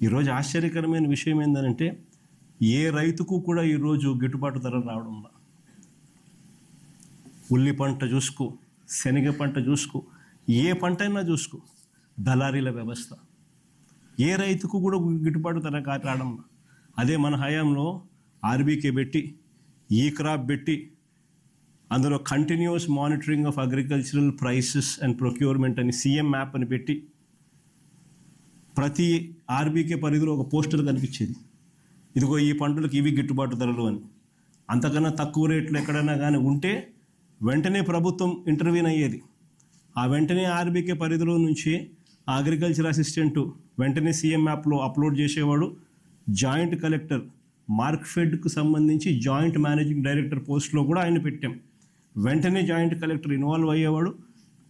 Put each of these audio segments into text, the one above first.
ఈరోజు ఆశ్చర్యకరమైన విషయం ఏంటంటే ఏ రైతుకు కూడా ఈరోజు గిట్టుబాటు ధర రావడం లేదు. ఉల్లి పంట చూసుకో, శనగ పంట చూసుకో, ఏ పంట అయినా చూసుకో, దళారీల వ్యవస్థ. ఏ రైతుకు కూడా గిట్టుబాటు ధర రావడం. అదే మన హయాంలో ఆర్బీకే పెట్టి, ఈ క్రాప్ పెట్టి, అందులో continuous monitoring of agricultural prices and procurement అని సీఎం మ్యాప్ అని పెట్టి ప్రతి ఆర్బీకే పరిధిలో ఒక పోస్టర్ కనిపించేది. ఇదిగో ఈ పంటలకు ఇవి గిట్టుబాటు ధరలు అని. అంతకన్నా తక్కువ రేట్లు ఎక్కడైనా కానీ ఉంటే వెంటనే ప్రభుత్వం ఇంటర్వ్యూన్ అయ్యేది. ఆ వెంటనే ఆర్బీకే పరిధిలో నుంచి అగ్రికల్చర్ అసిస్టెంట్ వెంటనే సీఎం యాప్లో అప్లోడ్ చేసేవాడు. జాయింట్ కలెక్టర్ మార్క్ఫెడ్కు సంబంధించి జాయింట్ మేనేజింగ్ డైరెక్టర్ పోస్ట్లో కూడా ఆయన పెట్టాం. వెంటనే జాయింట్ కలెక్టర్ ఇన్వాల్వ్ అయ్యేవాడు.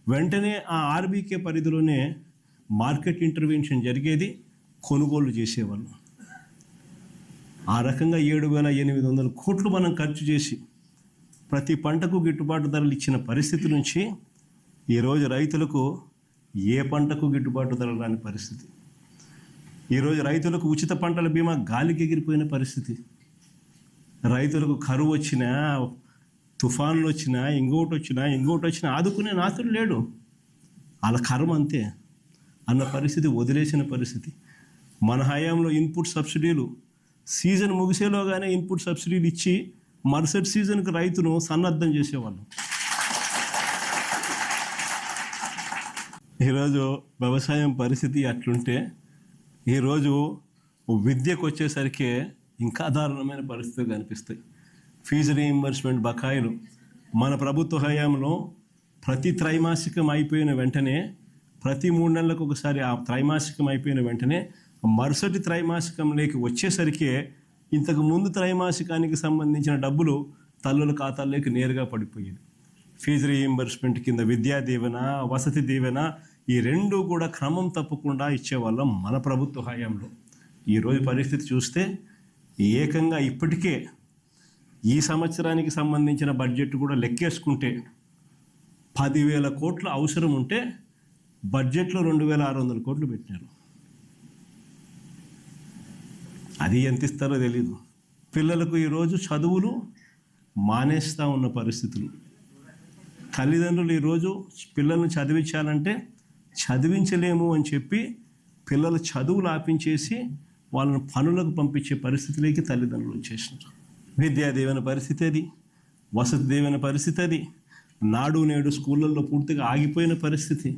వెంటనే ఆ ఆర్బీకే పరిధిలోనే మార్కెట్ ఇంటర్వెన్షన్ జరిగేది, కొనుగోలు చేసేవాళ్ళు. ఆ రకంగా 7,800 కోట్లు మనం ఖర్చు చేసి ప్రతి పంటకు గిట్టుబాటు ధరలు ఇచ్చిన పరిస్థితి నుంచి ఈరోజు రైతులకు ఏ పంటకు గిట్టుబాటు ధరలు రాని పరిస్థితి. ఈరోజు రైతులకు ఉచిత పంటల బీమా గాలికి ఎగిరిపోయిన పరిస్థితి. రైతులకు కరువు వచ్చినా, తుఫాన్లు వచ్చినా, ఇంకోటి వచ్చినా ఆదుకునే నాతుడు లేడు. వాళ్ళ కర్మ అంతే అన్న పరిస్థితి, వదిలేసిన పరిస్థితి. మన హయాంలో ఇన్పుట్ సబ్సిడీలు సీజన్ ముగిసేలోగానే ఇన్పుట్ సబ్సిడీలు ఇచ్చి మరుసటి సీజన్కి రైతును సన్నద్ధం చేసేవాళ్ళం. ఈరోజు వ్యవసాయం పరిస్థితి అట్లుంటే ఈరోజు విద్యకు వచ్చేసరికి ఇంకా దారుణమైన పరిస్థితులు కనిపిస్తాయి. ఫీజు రీయింబర్స్మెంట్ బకాయిలు మన ప్రభుత్వ హయాంలో ప్రతి త్రైమాసికం అయిపోయిన వెంటనే, ప్రతి 3 నెలలకు ఒకసారి ఆ త్రైమాసికం అయిపోయిన వెంటనే మరుసటి త్రైమాసికంలోకి వచ్చేసరికి ఇంతకు ముందు త్రైమాసికానికి సంబంధించిన డబ్బులు తల్లుల ఖాతాల్లోకి నేరుగా పడిపోయేది. ఫీజు రీయింబర్స్మెంట్ కింద విద్యా దీవెన, వసతి దీవెన ఈ 2 కూడా క్రమం తప్పకుండా ఇచ్చేవాళ్ళం మన ప్రభుత్వ హయాంలో. ఈరోజు పరిస్థితి చూస్తే ఏకంగా ఇప్పటికే ఈ సంవత్సరానికి సంబంధించిన బడ్జెట్ కూడా లెక్కేసుకుంటే 10,000 కోట్ల అవసరం ఉంటే బడ్జెట్లో 2,600 కోట్లు పెట్టినారు. అది ఎంత ఇస్తారో తెలీదు. పిల్లలకు ఈరోజు చదువులు మానేస్తూ ఉన్న పరిస్థితులు. తల్లిదండ్రులు ఈరోజు పిల్లల్ని చదివించాలంటే చదివించలేము అని చెప్పి పిల్లల చదువులు ఆపించేసి వాళ్ళని పనులకు పంపించే పరిస్థితిలోకి తల్లిదండ్రులు వచ్చేసినారు. విద్యా దీవెన పరిస్థితి అది, వసతి దీవెన పరిస్థితి అది, నాడు నేడు స్కూళ్ళల్లో పూర్తిగా ఆగిపోయిన పరిస్థితి.